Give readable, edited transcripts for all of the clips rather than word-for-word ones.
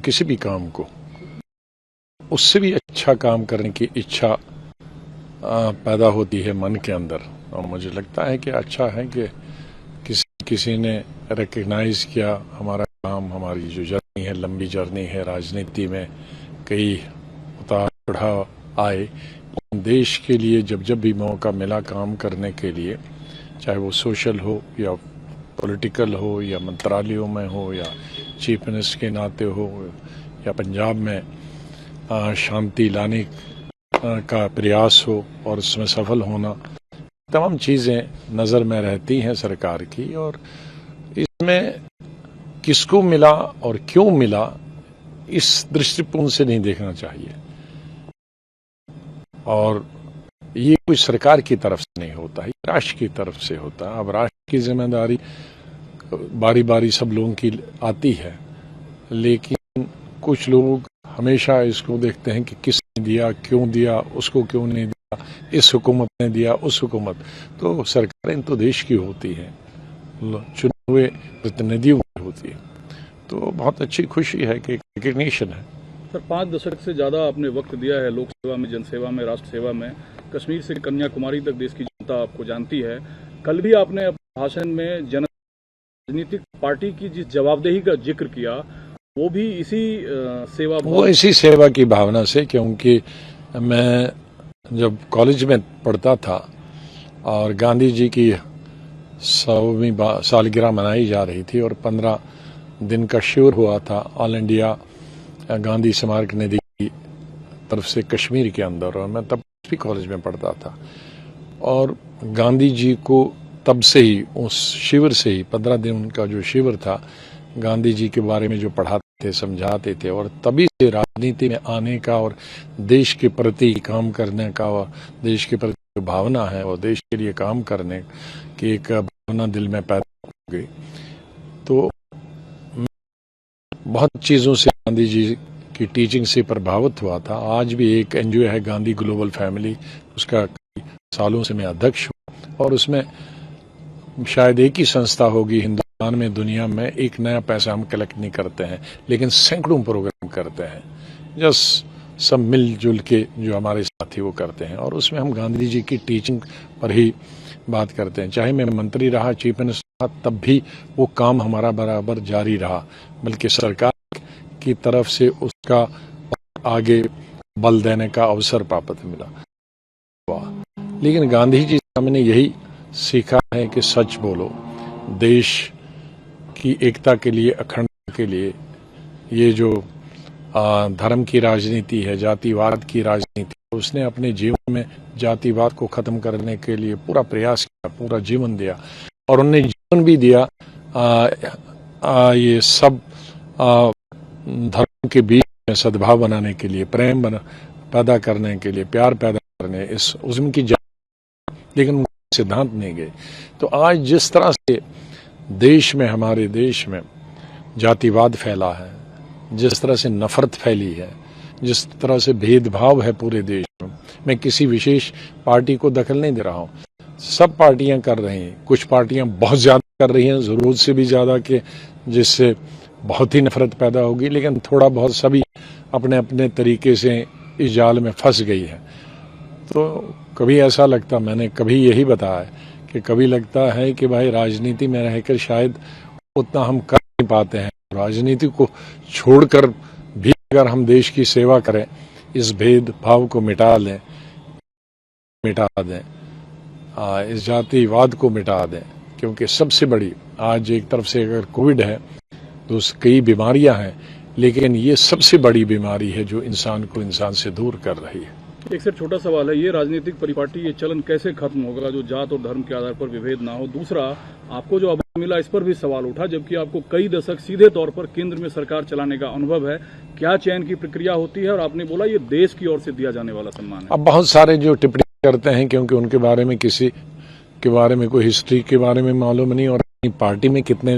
किसी भी काम को उससे भी अच्छा काम करने की इच्छा पैदा होती है मन के अंदर। और मुझे लगता है कि अच्छा है कि किसी ने रिकग्नाइज किया हमारा काम, हमारी जो जर्नी है, लंबी जर्नी है राजनीति में, कई उतार चढ़ाव आए। देश के लिए जब जब भी मौका मिला काम करने के लिए, चाहे वो सोशल हो या पॉलिटिकल हो या मंत्रालयों में हो या चीफ मिनिस्टर के नाते हो या पंजाब में शांति लाने का प्रयास हो और उसमें सफल होना, तमाम चीज़ें नज़र में रहती हैं सरकार की। और इसमें किसको मिला और क्यों मिला, इस दृष्टिकोण से नहीं देखना चाहिए। और ये कोई सरकार की तरफ से नहीं होता है, राष्ट्र की तरफ से होता है। अब राष्ट्र की जिम्मेदारी बारी बारी सब लोगों की आती है, लेकिन कुछ लोग हमेशा इसको देखते हैं कि किसने दिया, क्यों दिया, उसको क्यों नहीं दिया, इस हुकूमत ने दिया, उस हुकूमत। तो सरकारें तो देश की होती हैं, चुने हुए प्रतिनिधियों की होती है। तो बहुत अच्छी खुशी है कि रिकग्निशन है। सर, 5 दशक से ज़्यादा आपने वक्त दिया है लोक सेवा में, जनसेवा में, राष्ट्र सेवा में। कश्मीर से कन्याकुमारी तक देश की जनता आपको जानती है। कल भी आपने अपने भाषण में राजनीतिक पार्टी की जिस जवाबदेही का जिक्र किया, वो भी इसी सेवा की भावना से, क्योंकि मैं जब कॉलेज में पढ़ता था और गांधी जी की 100वीं सालगिरह मनाई जा रही थी और 15 दिन का शिविर हुआ था ऑल इंडिया गांधी स्मारक निधि की तरफ से कश्मीर के अंदर, और मैं तब भी कॉलेज में पढ़ता था। और गांधी जी को तब से ही, उस शिविर से ही, 15 दिन का जो शिविर था, गांधी जी के बारे में जो पढ़ाते थे, समझाते थे। और तभी से राजनीति में आने का और देश के प्रति काम करने का और देश के प्रति जो भावना है और देश के लिए काम करने की एक भावना दिल में पैदा हो गई। तो बहुत चीज़ों से गांधी जी की टीचिंग से प्रभावित हुआ था। आज भी एक एनजीओ है गांधी ग्लोबल फैमिली, उसका सालों से मैं अध्यक्ष हूँ, और उसमें शायद एक ही संस्था होगी हिंदुस्तान में, दुनिया में, एक नया पैसा हम कलेक्ट नहीं करते हैं, लेकिन सैकड़ों प्रोग्राम करते हैं। जस्ट सब मिलजुल के जो हमारे साथी वो करते हैं, और उसमें हम गांधी जी की टीचिंग पर ही बात करते हैं। चाहे मैं मंत्री रहा, चीफ मिनिस्टर रहा, तब भी वो काम हमारा बराबर जारी रहा, बल्कि सरकार की तरफ से उसका आगे बल देने का अवसर प्राप्त मिला। लेकिन गांधी जी से हमने यही सीखा है कि सच बोलो, देश की एकता के लिए, अखंडता के लिए। ये जो धर्म की राजनीति है, जातिवाद की राजनीति, उसने अपने जीवन में जातिवाद को खत्म करने के लिए पूरा प्रयास किया, पूरा जीवन दिया, और उन्होंने जीवन भी दिया ये सब धर्म के बीच में सद्भाव बनाने के लिए, प्रेम पैदा करने के लिए, प्यार पैदा करने, इस उज़्म की लेकिन सिद्धांत नहीं गए। तो आज जिस तरह से देश में, हमारे देश में जातिवाद फैला है, जिस तरह से नफरत फैली है, जिस तरह से भेदभाव है पूरे देश में, मैं किसी विशेष पार्टी को दखल नहीं दे रहा हूँ, सब पार्टियां कर रही हैं। कुछ पार्टियां बहुत ज्यादा कर रही हैं, जरूरत से भी ज्यादा, कि जिससे बहुत ही नफरत पैदा होगी, लेकिन थोड़ा बहुत सभी अपने अपने तरीके से इस जाल में फंस गई है। तो कभी ऐसा लगता, मैंने कभी यही बताया कि कभी लगता है कि भाई राजनीति में रहकर शायद उतना हम कर नहीं पाते हैं। राजनीति को छोड़कर भी अगर हम देश की सेवा करें, इस भेदभाव को मिटा दें, इस जातिवाद को मिटा दें, क्योंकि सबसे बड़ी आज एक तरफ से अगर कोविड है तो कई बीमारियां हैं, लेकिन ये सबसे बड़ी बीमारी है जो इंसान को इंसान से दूर कर रही है। एक सिर्फ छोटा सवाल है, ये राजनीतिक परिपाटी, ये चलन कैसे खत्म होगा जो जात और धर्म के आधार पर विभेद ना हो? दूसरा, आपको जो अवार्ड मिला, इस पर भी सवाल उठा, जबकि आपको कई दशक सीधे तौर पर केंद्र में सरकार चलाने का अनुभव है। क्या चयन की प्रक्रिया होती है? और आपने बोला ये देश की ओर से दिया जाने वाला सम्मान है। अब बहुत सारे जो टिप्पणी करते हैं, क्योंकि उनके बारे में, किसी के बारे में, कोई हिस्ट्री के बारे में मालूम नहीं, और पार्टी में कितने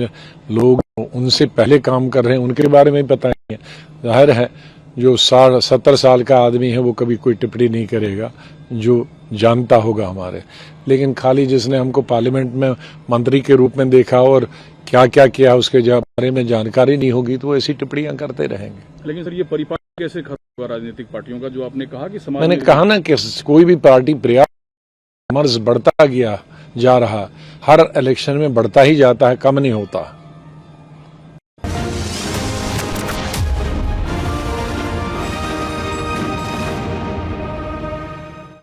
लोग उनसे पहले काम कर रहे हैं उनके बारे में पता नहीं है। जाहिर है जो 70 साल का आदमी है वो कभी कोई टिप्पणी नहीं करेगा जो जानता होगा हमारे। लेकिन खाली जिसने हमको पार्लियामेंट में मंत्री के रूप में देखा और क्या क्या किया उसके बारे में जानकारी नहीं होगी तो ऐसी टिप्पणियां करते रहेंगे। लेकिन सर ये परिपाटी कैसे खत्म होगा राजनीतिक पार्टियों का, जो आपने कहा कि समाज मैंने में कहा ना कि कोई भी पार्टी प्रयास बढ़ता गया जा रहा, हर इलेक्शन में बढ़ता ही जाता है, कम नहीं होता।